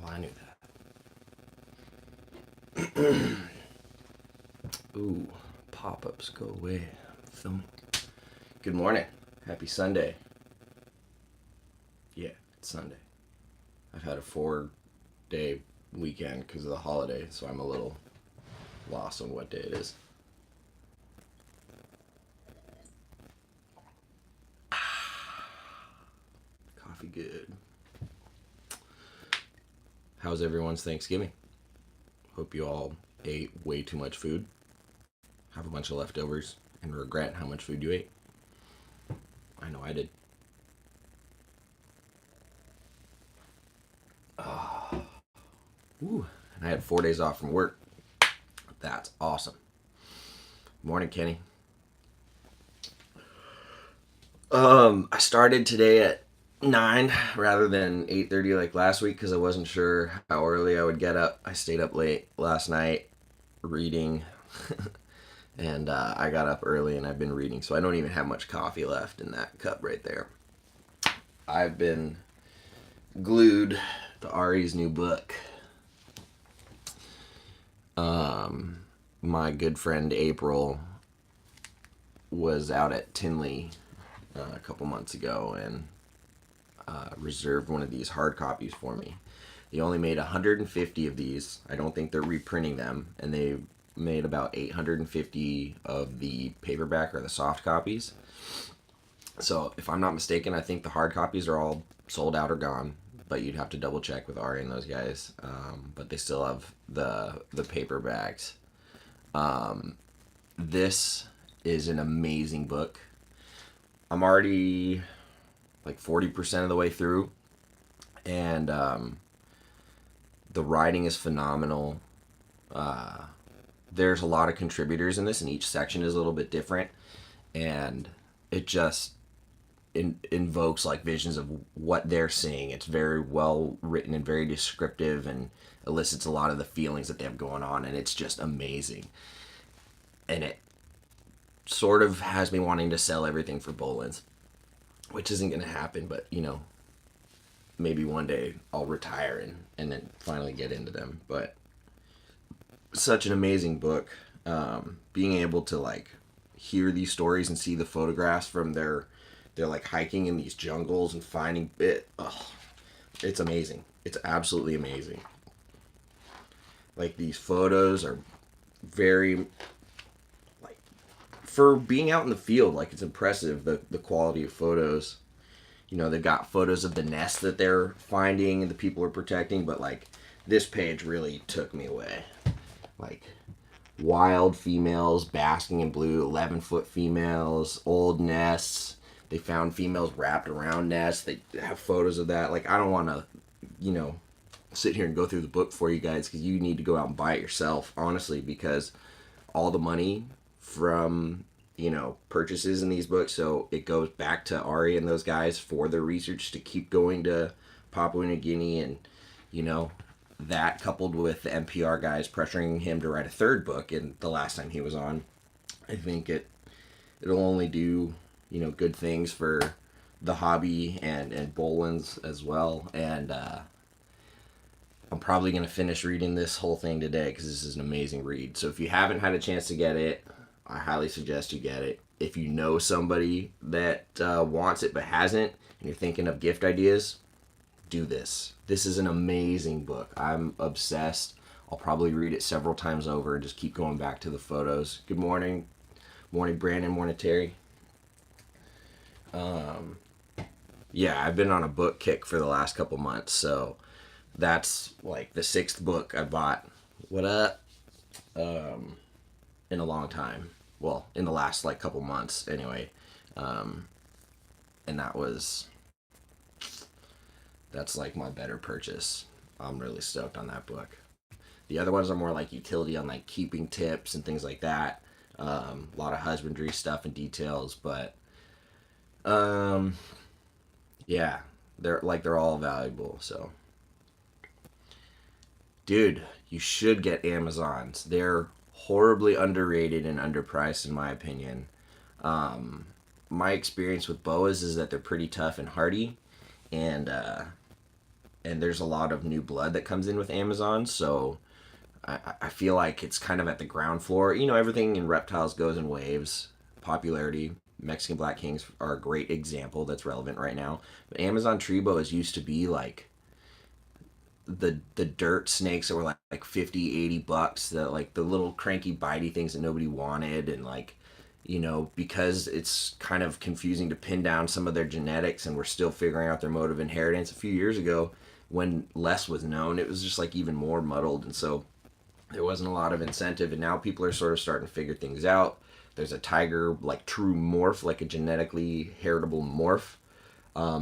Well, I knew that. Ooh, pop-ups go away. Film. Good morning. Happy Sunday. Yeah, it's Sunday. I've had a 4-day weekend because of the holiday, so I'm a little lost on what day it is. Coffee good. How's everyone's Thanksgiving? Hope you all ate way too much food, have a bunch of leftovers, and regret how much food you ate. I know I did. Ooh, and I had 4 days off from work. That's awesome. Morning, Kenny. I started today at 9 rather than 8:30 like last week because I wasn't sure how early I would get up. I stayed up late last night reading, and I got up early and I've been reading, so I don't even have much coffee left in that cup right there. I've been glued to Ari's new book. My good friend April was out at Tinley a couple months ago and reserved one of these hard copies for me. They only made 150 of these. I don't think they're reprinting them, and they made about 850 of the paperback or the soft copies. So, if I'm not mistaken, I think the hard copies are all sold out or gone. But you'd have to double check with Ari and those guys. But they still have the paperbacks. This is an amazing book. I'm already like 40% of the way through, and the writing is phenomenal. There's a lot of contributors in this, and each section is a little bit different, and it just invokes like visions of what they're seeing. It's very well written and very descriptive, and elicits a lot of the feelings that they have going on, and it's just amazing. And it sort of has me wanting to sell everything for Bolin's, which isn't going to happen, but maybe one day I'll retire and then finally get into them. But such an amazing book. Being able to like hear these stories and see the photographs from their like hiking in these jungles and finding it. Oh, it's amazing. It's absolutely amazing. Like these photos are very like for being out in the field. Like it's impressive the quality of photos. They've got photos of the nest that they're finding and the people are protecting, but like this page really took me away. Like wild females basking in blue, 11-foot females, old nests. They found females wrapped around nests. They have photos of that. Like I don't want to, sit here and go through the book for you guys because you need to go out and buy it yourself, honestly, because all the money from purchases in these books, so it goes back to Ari and those guys for their research to keep going to Papua New Guinea, and that coupled with the NPR guys pressuring him to write a third book, and the last time he was on, I think it'll only do good things for the hobby and Bolin's as well. And I'm probably going to finish reading this whole thing today because this is an amazing read. So if you haven't had a chance to get it, I highly suggest you get it. If you know somebody that wants it but hasn't, and you're thinking of gift ideas, do this. This is an amazing book. I'm obsessed. I'll probably read it several times over and just keep going back to the photos. Good morning. Morning, Brandon. Morning, Terry. Yeah, I've been on a book kick for the last couple months, so that's like the sixth book I bought. What up? In a long time. Well, in the last like couple months, anyway. And that's like my better purchase. I'm really stoked on that book. The other ones are more like utility on like keeping tips and things like that. A lot of husbandry stuff and details, but um, yeah, they're all valuable. So, dude, you should get Amazons. They're horribly underrated and underpriced, in my opinion. My experience with boas is that they're pretty tough and hardy, and and there's a lot of new blood that comes in with Amazon. So I feel like it's kind of at the ground floor. You know, everything in reptiles goes in waves. Popularity. Mexican Black Kings are a great example that's relevant right now. But Amazon tree boas used to be like the dirt snakes that were like 50, 80 bucks, the like the little cranky bitey things that nobody wanted, and like, you know, because it's kind of confusing to pin down some of their genetics and we're still figuring out their mode of inheritance. A few years ago when less was known, it was just like even more muddled, and so there wasn't a lot of incentive, and now people are sort of starting to figure things out. There's a tiger like true morph, like a genetically heritable morph.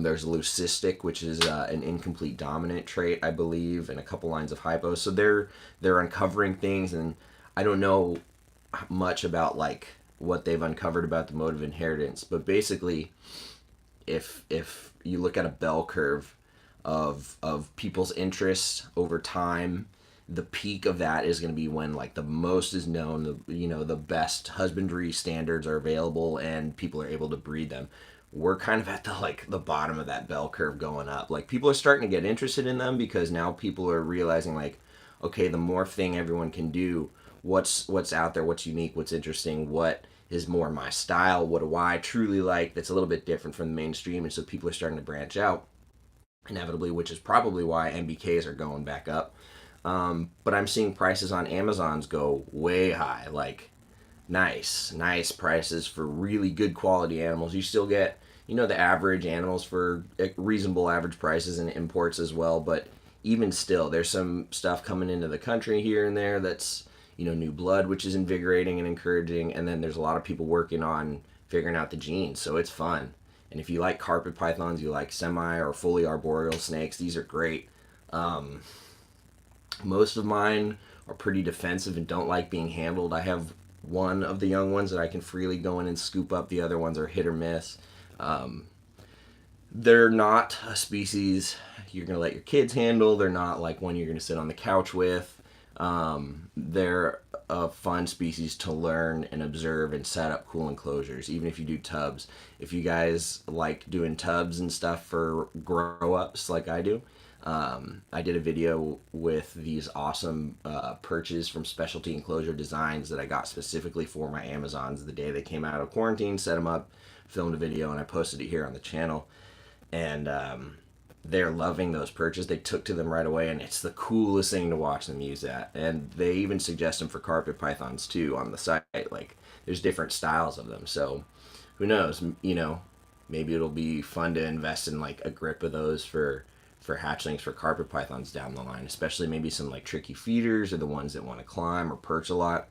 There's leucistic, which is an incomplete dominant trait, I believe, and a couple lines of hypo. So they're uncovering things, and I don't know much about like what they've uncovered about the mode of inheritance, but basically, if you look at a bell curve of people's interests over time, the peak of that is going to be when like the most is known, the, you know, the best husbandry standards are available and people are able to breed them. We're kind of at the like the bottom of that bell curve going up. Like people are starting to get interested in them because now people are realizing like, okay, the morph thing everyone can do. What's out there? What's unique? What's interesting? What is more my style? What do I truly like? That's a little bit different from the mainstream, and so people are starting to branch out inevitably, which is probably why MBKs are going back up. But I'm seeing prices on Amazon's go way high, like nice prices for really good quality animals. You still get, you know, the average animals for reasonable average prices and imports as well, but even still, there's some stuff coming into the country here and there that's, you know, new blood, which is invigorating and encouraging, and then there's a lot of people working on figuring out the genes, so it's fun. And if you like carpet pythons, you like semi or fully arboreal snakes, these are great. Um, Most of mine are pretty defensive and don't like being handled. I have one of the young ones that I can freely go in and scoop up. The other ones are hit or miss. Um, they're not a species you're going to let your kids handle. They're not like one you're going to sit on the couch with. They're a fun species to learn and observe and set up cool enclosures, even if you do tubs. If you guys like doing tubs and stuff for grow ups like I do, I did a video with these awesome perches from Specialty Enclosure Designs that I got specifically for my Amazons the day they came out of quarantine, set them up, filmed a video, and I posted it here on the channel. And they're loving those perches. They took to them right away, and it's the coolest thing to watch them use that. And they even suggest them for carpet pythons too on the site. Like there's different styles of them. So who knows? You know, maybe it'll be fun to invest in like a grip of those for hatchlings for carpet pythons down the line, especially maybe some like tricky feeders or the ones that want to climb or perch a lot.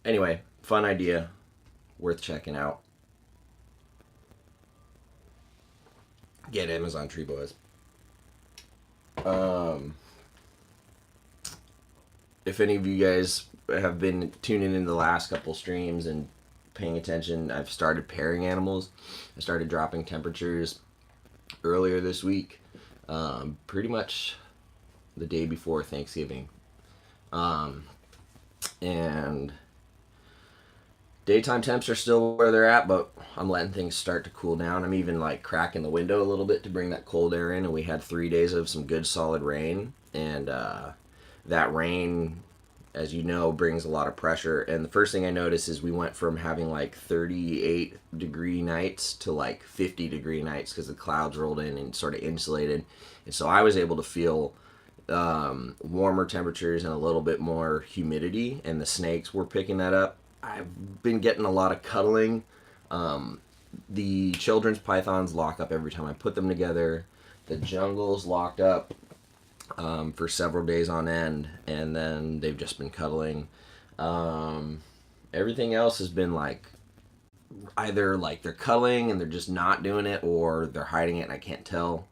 Anyway, fun idea, worth checking out. Get Amazon tree boas. Um, if any of you guys have been tuning in the last couple streams and paying attention, I've started pairing animals. I started dropping temperatures earlier this week, pretty much the day before Thanksgiving. Um, and daytime temps are still where they're at, but I'm letting things start to cool down. I'm even like cracking the window a little bit to bring that cold air in, and we had 3 days of some good solid rain, and that rain, as you know, brings a lot of pressure. And the first thing I noticed is we went from having like 38-degree nights to like 50-degree nights because the clouds rolled in and sort of insulated. And so I was able to feel warmer temperatures and a little bit more humidity, and the snakes were picking that up. I've been getting a lot of cuddling. The children's pythons lock up every time I put them together. The jungles locked up for several days on end, and then they've just been cuddling. Everything else has been like either like they're cuddling and they're just not doing it, or they're hiding it and I can't tell.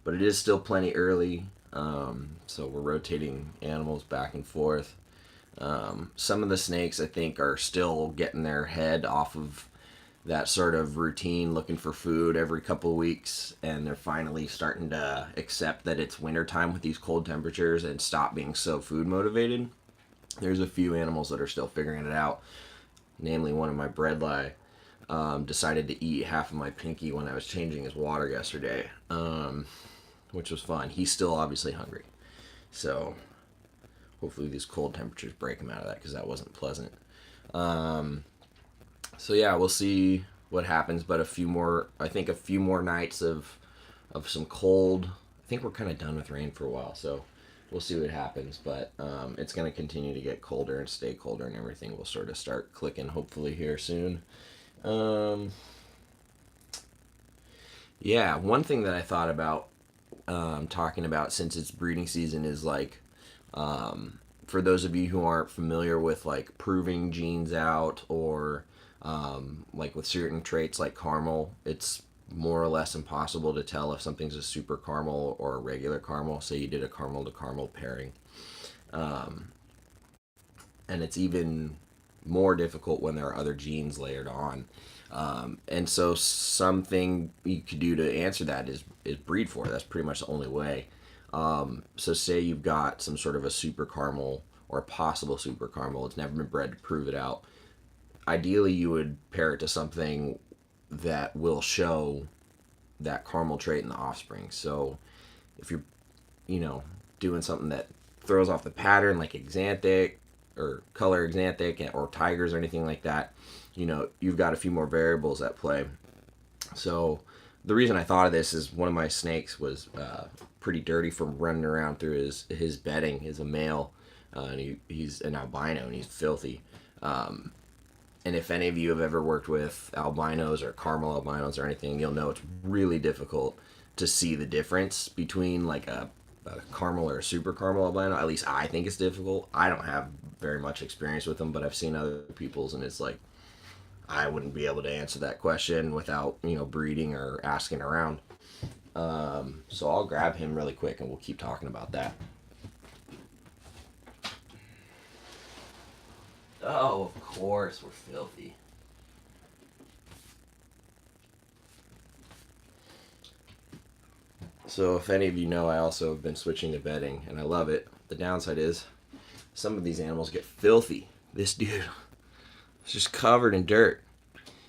But it is still plenty early, so we're rotating animals back and forth. Some of the snakes I think are still getting their head off of that sort of routine, looking for food every couple of weeks, and they're finally starting to accept that it's wintertime with these cold temperatures and stop being so food motivated. There's a few animals that are still figuring it out, namely one of my bredli decided to eat half of my pinky when I was changing his water yesterday. which was fun. He's still obviously hungry. So hopefully these cold temperatures break him out of that, because that wasn't pleasant. So yeah, we'll see what happens, but I think a few more nights of some cold. I think we're kind of done with rain for a while, so we'll see what happens. But it's going to continue to get colder and stay colder, and everything will sort of start clicking hopefully here soon. Um, yeah, one thing that I thought about talking about, since it's breeding season, is like, for those of you who aren't familiar with like proving genes out, or like with certain traits like caramel, it's more or less impossible to tell if something's a super caramel or a regular caramel. Say you did a caramel to caramel pairing, and it's even more difficult when there are other genes layered on. And so something you could do to answer that is breed for it. That's pretty much the only way. So say you've got some sort of a super caramel or a possible super caramel. It's never been bred to prove it out. Ideally, you would pair it to something that will show that caramel trait in the offspring. So if you're, you know, doing something that throws off the pattern, like Axanthic or color Axanthic or tigers or anything like that, you know, you've got a few more variables at play. So the reason I thought of this is one of my snakes was pretty dirty from running around through his bedding. He's a male, and he's an albino, and he's filthy. And if any of you have ever worked with albinos or caramel albinos or anything, you'll know it's really difficult to see the difference between like a caramel or a super caramel albino. At least I think it's difficult. I don't have very much experience with them, but I've seen other people's, and it's like, I wouldn't be able to answer that question without, you know, breeding or asking around. So I'll grab him really quick and we'll keep talking about that. Oh, of course, we're filthy. So if any of you know, I also have been switching to bedding, and I love it. The downside is some of these animals get filthy. This dude is just covered in dirt.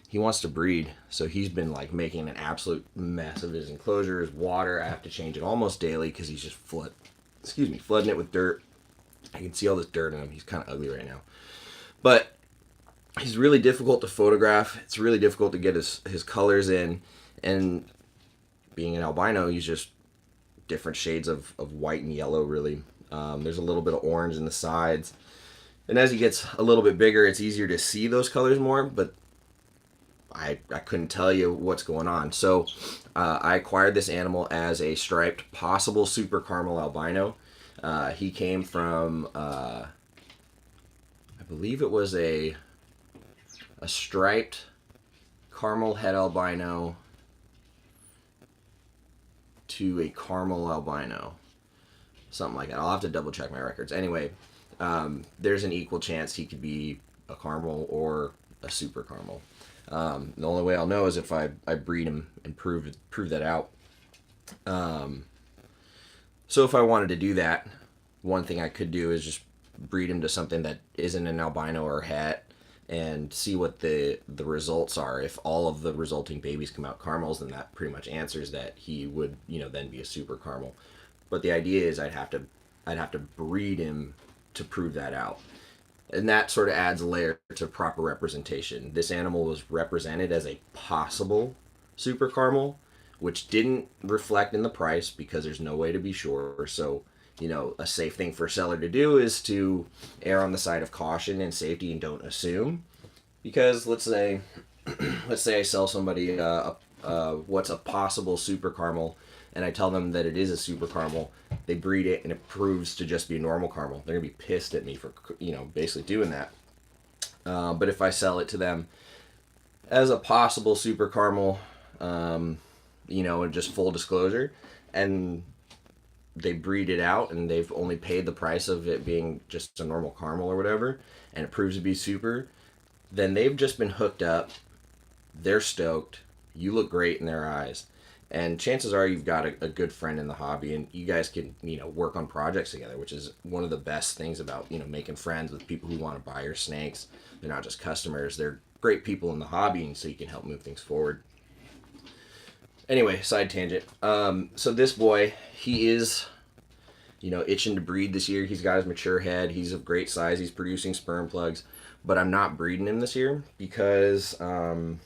He wants to breed, so he's been like making an absolute mess of his enclosure, his water. I have to change it almost daily because he's just flooding it with dirt. I can see all this dirt in him. He's kind of ugly right now. But he's really difficult to photograph. It's really difficult to get his colors in. And being an albino, he's just different shades of white and yellow, really. There's a little bit of orange in the sides. And as he gets a little bit bigger, it's easier to see those colors more, but I couldn't tell you what's going on. So I acquired this animal as a striped possible super caramel albino. He came from, I believe it was a striped caramel het albino to a caramel albino. Something like that. I'll have to double check my records. Anyway, there's an equal chance he could be a caramel or a super caramel. The only way I'll know is if I breed him and prove that out. So if I wanted to do that, one thing I could do is just breed him to something that isn't an albino or het and see what the results are. If all of the resulting babies come out caramels, then that pretty much answers that he would, you know, then be a super caramel. But the idea is I'd have to breed him to prove that out. And that sort of adds a layer to proper representation. This animal was represented as a possible super caramel, which didn't reflect in the price because there's no way to be sure. So, you know, a safe thing for a seller to do is to err on the side of caution and safety and don't assume. Because let's say I sell somebody what's a possible super caramel, and I tell them that it is a super caramel. They breed it and it proves to just be a normal caramel. They're gonna be pissed at me for, you know, basically doing that. But if I sell it to them as a possible super caramel, you know, and just full disclosure, and they breed it out and they've only paid the price of it being just a normal caramel or whatever, and it proves to be super, then they've just been hooked up. They're stoked. You look great in their eyes. And chances are you've got a good friend in the hobby, and you guys can, you know, work on projects together, which is one of the best things about, you know, making friends with people who want to buy your snakes. They're not just customers. They're great people in the hobby, and so you can help move things forward. Anyway, side tangent. So this boy, he is, itching to breed this year. He's got his mature head. He's of great size. He's producing sperm plugs, but I'm not breeding him this year because I'm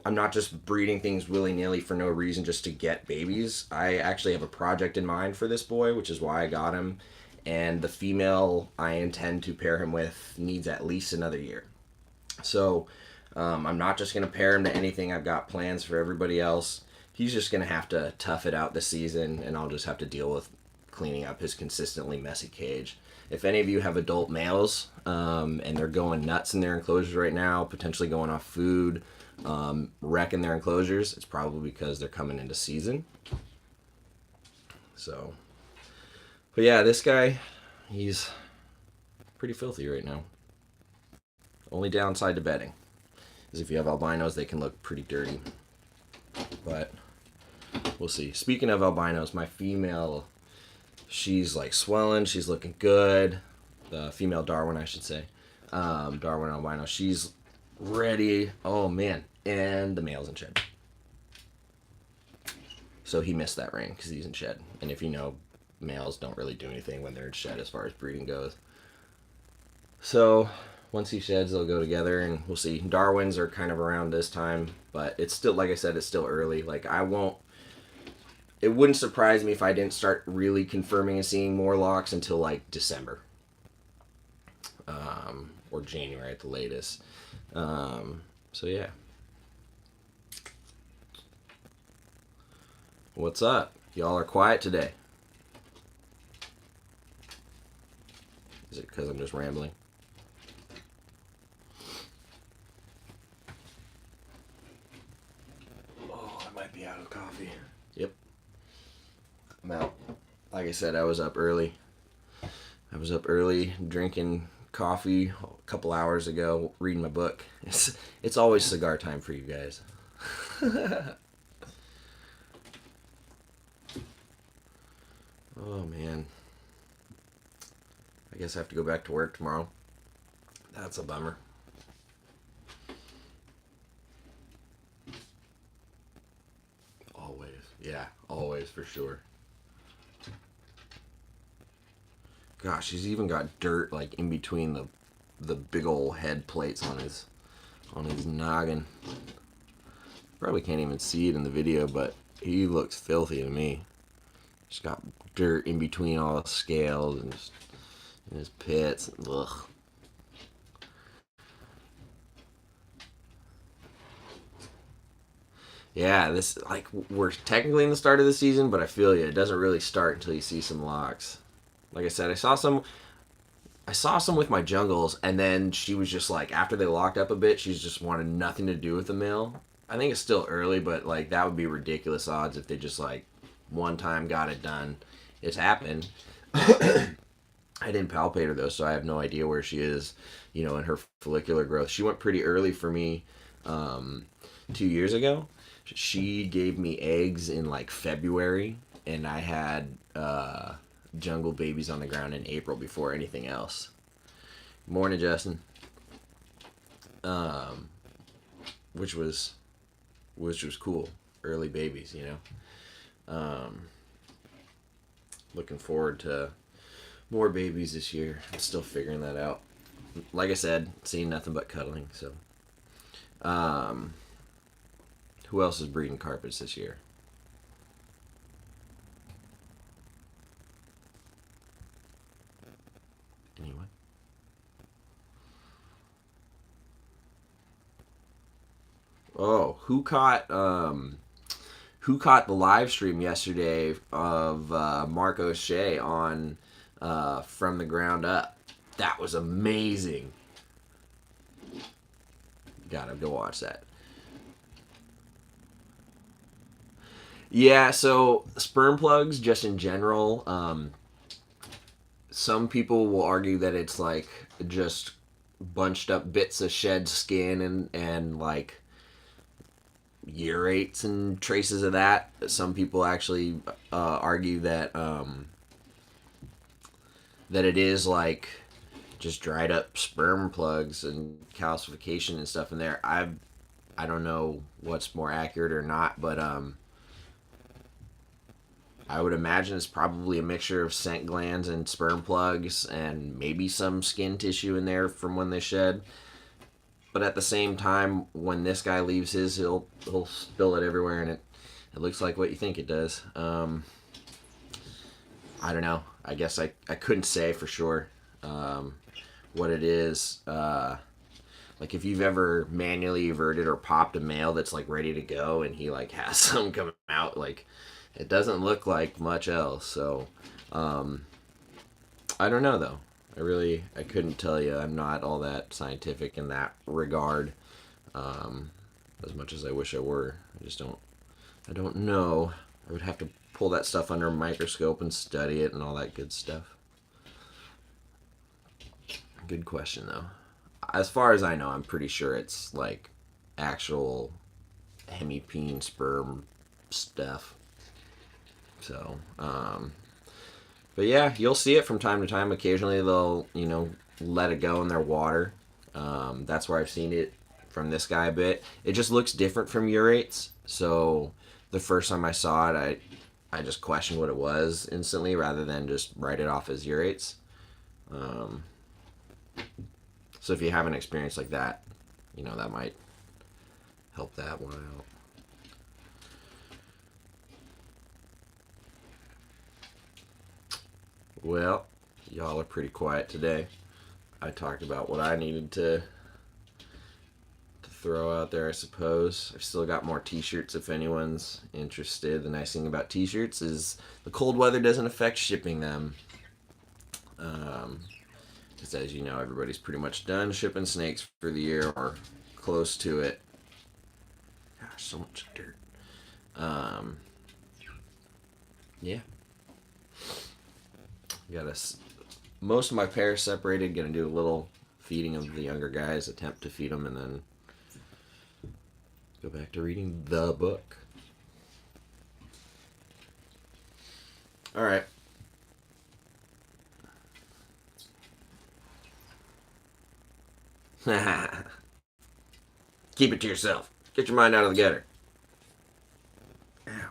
not just breeding things willy nilly for no reason just to get babies. I actually have a project in mind for this boy, which is why I got him. And the female I intend to pair him with needs at least another year. So I'm not just going to pair him to anything. I've got plans for everybody else. He's just going to have to tough it out this season, and I'll just have to deal with cleaning up his consistently messy cage. If any of you have adult males and they're going nuts in their enclosures right now, potentially going off food, wrecking their enclosures, it's probably because they're coming into season. So, but yeah, this guy, he's pretty filthy right now. Only downside to bedding is if you have albinos, they can look pretty dirty. But we'll see. Speaking of albinos, my female, she's like swelling. She's looking good. The female Darwin, I should say. Darwin albino. She's ready. Oh, man. And the male's in shed. So he missed that ring because he's in shed. And if you know, males don't really do anything when they're in shed as far as breeding goes. So once he sheds, they'll go together, and we'll see. Darwins are kind of around this time, but it's still, like I said, it's still early. Like, it wouldn't surprise me if I didn't start really confirming and seeing more locks until like December. Or January at the latest. So yeah. What's up? Y'all are quiet today. Is it because I'm just rambling? Oh, I might be out of coffee. Yep. I'm out. Like I said, I was up early. Drinking coffee a couple hours ago, reading my book. It's always cigar time for you guys. Oh man. I guess I have to go back to work tomorrow. That's a bummer. Always. Yeah, always for sure. Gosh, he's even got dirt like in between the big old head plates on his noggin. Probably can't even see it in the video, but he looks filthy to me. Just got dirt in between all the scales and just in his pits. Ugh. Yeah, this, like, we're technically in the start of the season, but I feel you. It doesn't really start until you see some locks. Like I said, I saw some with my jungles, and then she was just like, after they locked up a bit, she's just wanted nothing to do with the male. I think it's still early, but like that would be ridiculous odds if they just like one time got it done. It's happened. I didn't palpate her though, so I have no idea where she is, in her follicular growth. She went pretty early for me 2 years ago. She gave me eggs in like February, and I had jungle babies on the ground in April before anything else. Morning, Justin. Which was cool. Early babies, Looking forward to more babies this year. I'm still figuring that out. Like I said, seeing nothing but cuddling. So, who else is breeding carpets this year? Anyone? Oh, who caught the live stream yesterday of Mark O'Shea on From the Ground Up? That was amazing. Gotta go watch that. Yeah, so sperm plugs, just in general, some people will argue that it's like just bunched up bits of shed skin and like urates and traces of that. Some people actually argue that that it is like just dried up sperm plugs and calcification and stuff in there. I don't know what's more accurate or not, but I would imagine it's probably a mixture of scent glands and sperm plugs and maybe some skin tissue in there from when they shed. But at the same time, when this guy leaves his, he'll spill it everywhere, and it looks like what you think it does. I don't know. I guess I couldn't say for sure what it is. Like if you've ever manually everted or popped a male that's like ready to go, and he like has some coming out, like it doesn't look like much else. So I don't know though. I couldn't tell you. I'm not all that scientific in that regard. As much as I wish I were, I don't know. I would have to pull that stuff under a microscope and study it and all that good stuff. Good question though. As far as I know, I'm pretty sure it's like actual hemipene sperm stuff. So, but yeah, you'll see it from time to time. Occasionally, they'll let it go in their water. That's where I've seen it from this guy a bit. It just looks different from urates. So the first time I saw it, I just questioned what it was instantly rather than just write it off as urates. So if you have an experience like that, that might help that one out. Well, y'all are pretty quiet today. I talked about what I needed to throw out there, I suppose. I've still got more t-shirts if anyone's interested. The nice thing about t-shirts is the cold weather doesn't affect shipping them. Because as you know, everybody's pretty much done shipping snakes for the year or close to it. Gosh, so much dirt. Yeah. Most of my pairs separated. Gonna do a little feeding of the younger guys, attempt to feed them, and then go back to reading the book. All right. Keep it to yourself. Get your mind out of the gutter. Ow.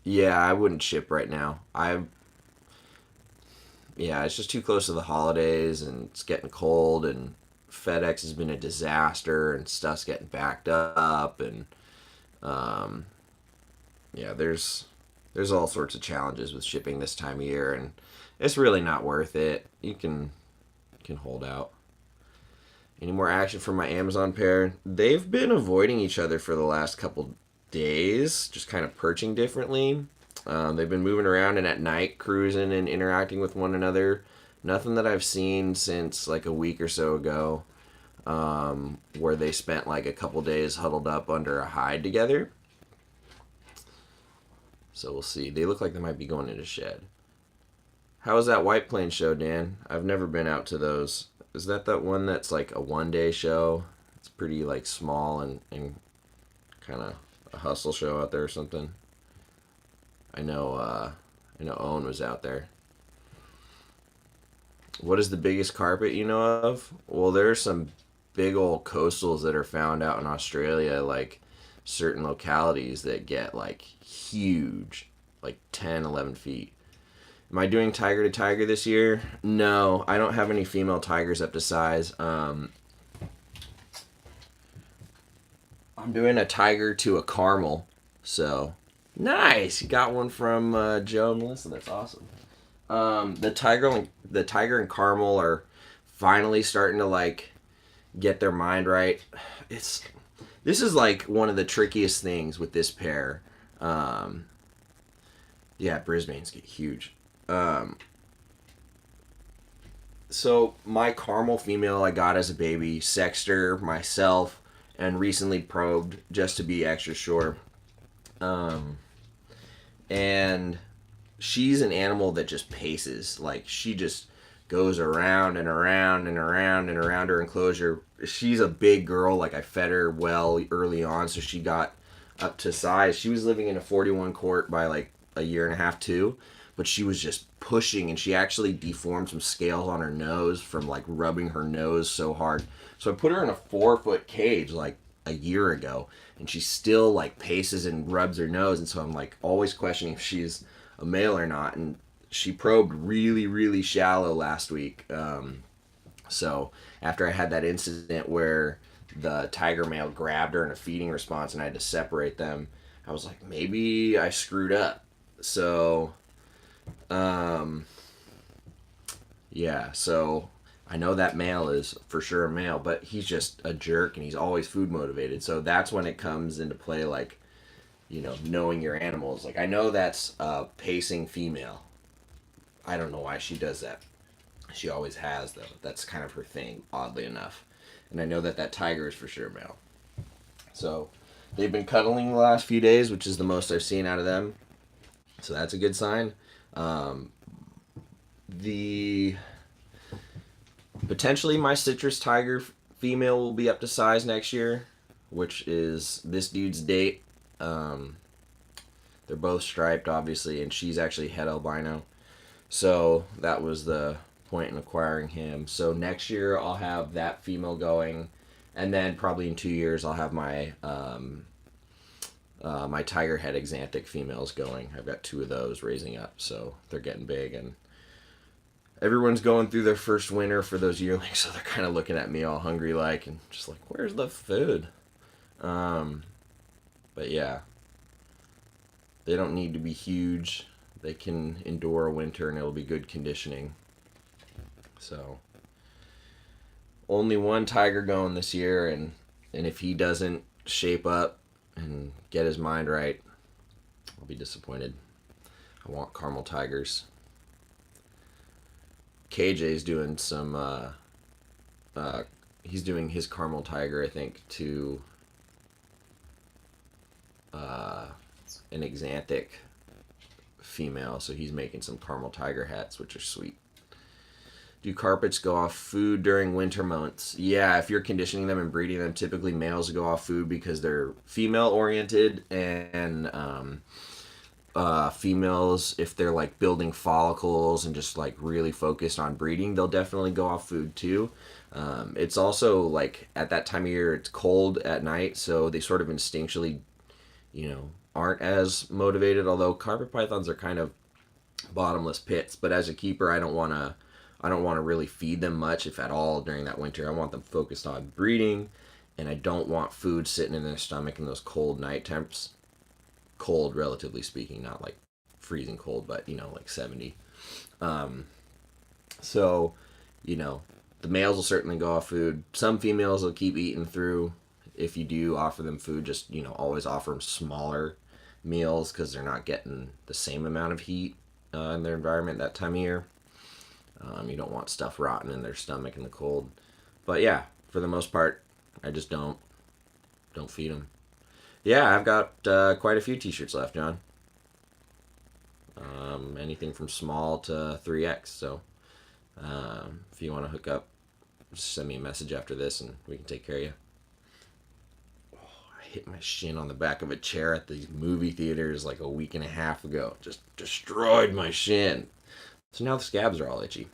Yeah, I wouldn't ship right now. Yeah, it's just too close to the holidays and it's getting cold and FedEx has been a disaster and stuff's getting backed up and um, yeah, there's all sorts of challenges with shipping this time of year and it's really not worth it. You can hold out. Any more action from my Amazon pair? They've been avoiding each other for the last couple days, just kind of perching differently. They've been moving around and at night cruising and interacting with one another. Nothing that I've seen since like a week or so ago, where they spent like a couple days huddled up under a hide together. So we'll see. They look like they might be going in a shed. How was that White Plains show, Dan? I've never been out to those. Is that one that's like a 1 day show? It's pretty like small and kind of a hustle show out there or something. I know Owen was out there. What is the biggest carpet you know of? Well, there's some big old coastals that are found out in Australia, like certain localities that get like huge, like 10, 11 feet. Am I doing tiger to tiger this year? No, I don't have any female tigers up to size. I'm doing a tiger to a caramel. So, nice. You got one from Joe and Melissa. That's awesome. The tiger and caramel are finally starting to like get their mind right. This is like one of the trickiest things with this pair. Yeah, Brisbane's get huge. So my caramel female I got as a baby, sexed her myself, and recently probed just to be extra sure. And she's an animal that just paces. Like she just goes around and around and around and around her enclosure. She's a big girl. Like I fed her well early on, so she got up to size. She was living in a 41 quart by like a year and a half too, but she was just pushing, and she actually deformed some scales on her nose from like rubbing her nose so hard. So I put her in a 4 foot cage like a year ago, and she still like paces and rubs her nose, and so I'm like always questioning if she's a male or not. And she probed really, really shallow last week. So after I had that incident where the tiger male grabbed her in a feeding response and I had to separate them, I was like, maybe I screwed up. So, yeah, so I know that male is for sure a male, but he's just a jerk and he's always food motivated. So that's when it comes into play, like, knowing your animals. Like, I know that's a pacing female. I don't know why she does that. She always has, though. That's kind of her thing, oddly enough. And I know that tiger is for sure male. So they've been cuddling the last few days, which is the most I've seen out of them. So that's a good sign. The potentially my citrus tiger female will be up to size next year, which is this dude's date. They're both striped, obviously, and she's actually het albino. So that was the point in acquiring him. So next year I'll have that female going, and then probably in 2 years I'll have my my tiger head exanthic females going. I've got 2 of those raising up, so they're getting big, and everyone's going through their first winter for those yearlings, so they're kind of looking at me all hungry like, and just like, where's the food? But yeah, they don't need to be huge. They can endure a winter and it'll be good conditioning. So only one tiger going this year, and if he doesn't shape up and get his mind right, I'll be disappointed. I want caramel tigers. KJ's doing some he's doing his caramel tiger, I think, to an exanthic female, so he's making some caramel tiger hats, which are sweet. Do carpets go off food during winter months? Yeah, if you're conditioning them and breeding them, typically males go off food because they're female oriented, and females, if they're like building follicles and just like really focused on breeding, they'll definitely go off food too. It's also like at that time of year it's cold at night, so they sort of instinctually, aren't as motivated. Although carpet pythons are kind of bottomless pits, but as a keeper, I don't want to really feed them much, if at all, during that winter. I want them focused on breeding, and I don't want food sitting in their stomach in those cold night temps. Cold, relatively speaking, not like freezing cold, but like 70. So, the males will certainly go off food. Some females will keep eating through. If you do offer them food, just always offer them smaller meals, because they're not getting the same amount of heat in their environment that time of year. You don't want stuff rotting in their stomach in the cold. But yeah, for the most part, I just don't feed them. Yeah, I've got quite a few t-shirts left, John. Anything from small to 3X. So if you want to hook up, just send me a message after this and we can take care of you. I hit my shin on the back of a chair at the movie theaters like a week and a half ago. Just destroyed my shin. So now the scabs are all itchy.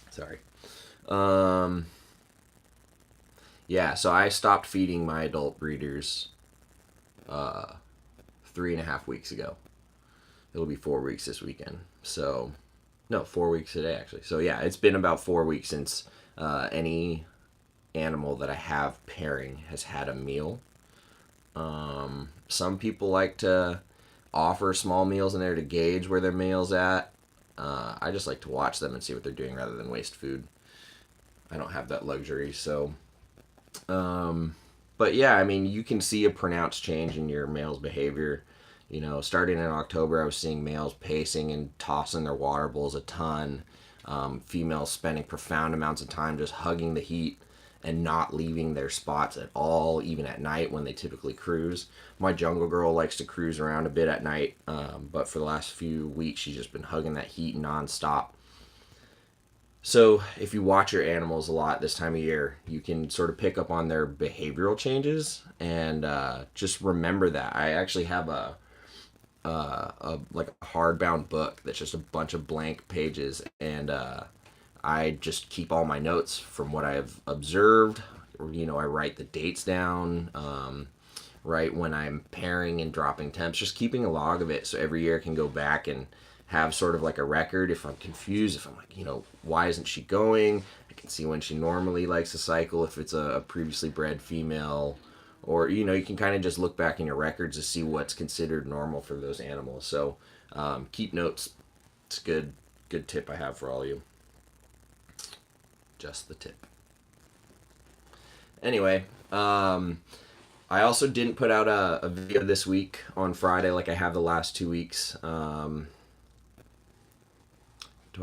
Sorry. Yeah, so I stopped feeding my adult breeders 3.5 weeks ago. It'll be 4 weeks this weekend. So, no, 4 weeks today, actually. So, yeah, it's been about 4 weeks since any animal that I have pairing has had a meal. Some people like to offer small meals in there to gauge where their meal's at. I just like to watch them and see what they're doing rather than waste food. I don't have that luxury, so... But yeah, I mean, you can see a pronounced change in your male's behavior. Starting in October, I was seeing males pacing and tossing their water bowls a ton. Females spending profound amounts of time just hugging the heat and not leaving their spots at all, even at night when they typically cruise. My jungle girl likes to cruise around a bit at night, but for the last few weeks, she's just been hugging that heat nonstop. So if you watch your animals a lot this time of year, you can sort of pick up on their behavioral changes, and just remember that. I actually have like a hardbound book that's just a bunch of blank pages, and I just keep all my notes from what I've observed. I write the dates down. Right when I'm pairing and dropping temps, just keeping a log of it so every year I can go back and have sort of like a record. If I'm confused, if I'm like, why isn't she going? I can see when she normally likes to cycle, if it's a previously bred female, or you can kind of just look back in your records to see what's considered normal for those animals. So keep notes. It's a good tip I have for all of you. Just the tip. Anyway, I also didn't put out a video this week on Friday like I have the last 2 weeks. Do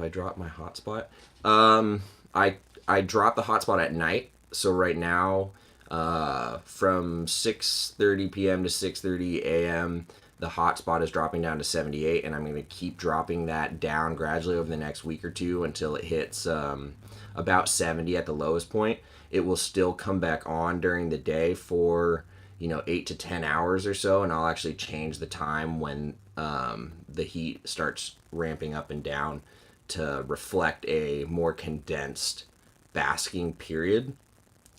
I drop my hotspot? I drop the hotspot at night. So right now, from 6:30 p.m. to 6:30 a.m., the hotspot is dropping down to 78, and I'm going to keep dropping that down gradually over the next week or two until it hits about 70 at the lowest point. It will still come back on during the day for 8 to 10 hours or so, and I'll actually change the time when the heat starts ramping up and down to reflect a more condensed basking period.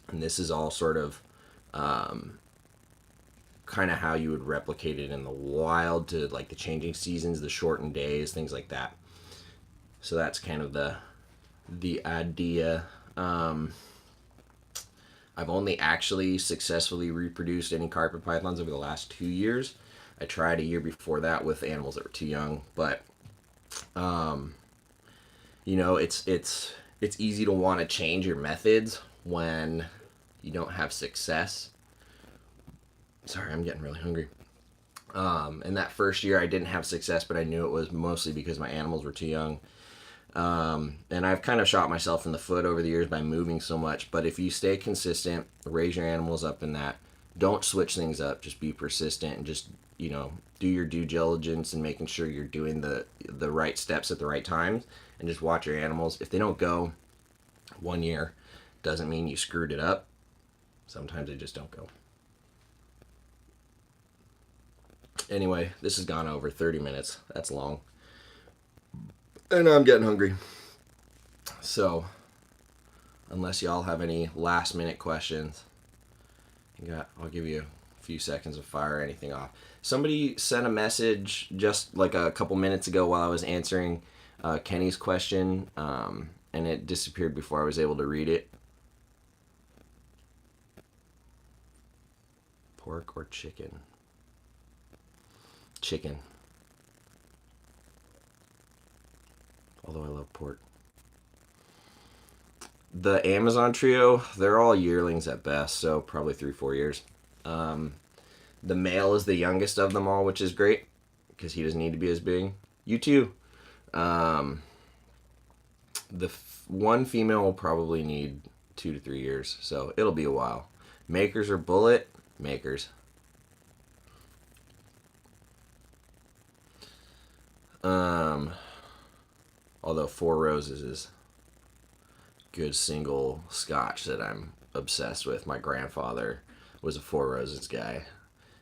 And this is all sort of kind of how you would replicate it in the wild, to like the changing seasons, the shortened days, things like that. So that's kind of the idea. I've only actually successfully reproduced any carpet pythons over the last 2 years. I tried a year before that with animals that were too young, but it's easy to want to change your methods when you don't have success. Sorry, I'm getting really hungry. And that first year I didn't have success, but I knew it was mostly because my animals were too young. And I've kind of shot myself in the foot over the years by moving so much. But if you stay consistent, raise your animals up in that, don't switch things up, just be persistent, and just, do your due diligence and making sure you're doing the right steps at the right times, and just watch your animals. If they don't go 1 year, doesn't mean you screwed it up. Sometimes they just don't go. Anyway, this has gone over 30 minutes. That's long. And I'm getting hungry. So, unless y'all have any last minute questions, I'll give you a few seconds to fire anything off. Somebody sent a message just like a couple minutes ago while I was answering Kenny's question, and it disappeared before I was able to read it. Pork or chicken? Chicken. Although I love pork. The Amazon trio, they're all yearlings at best, so probably 3-4 years. The male is the youngest of them all, which is great because he doesn't need to be as big. You too. One female will probably need 2 to 3 years, so it'll be a while. Makers or bullet? Makers. Although Four Roses is good single scotch that I'm obsessed with. My grandfather was a Four Roses guy,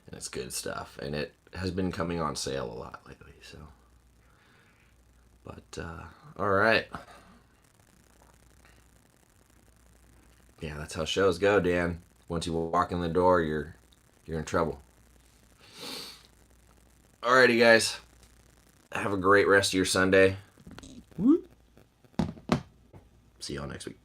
and it's good stuff. And it has been coming on sale a lot lately. So, but all right, yeah, that's how shows go, Dan. Once you walk in the door, you're in trouble. Alrighty, guys. Have a great rest of your Sunday. See y'all next week.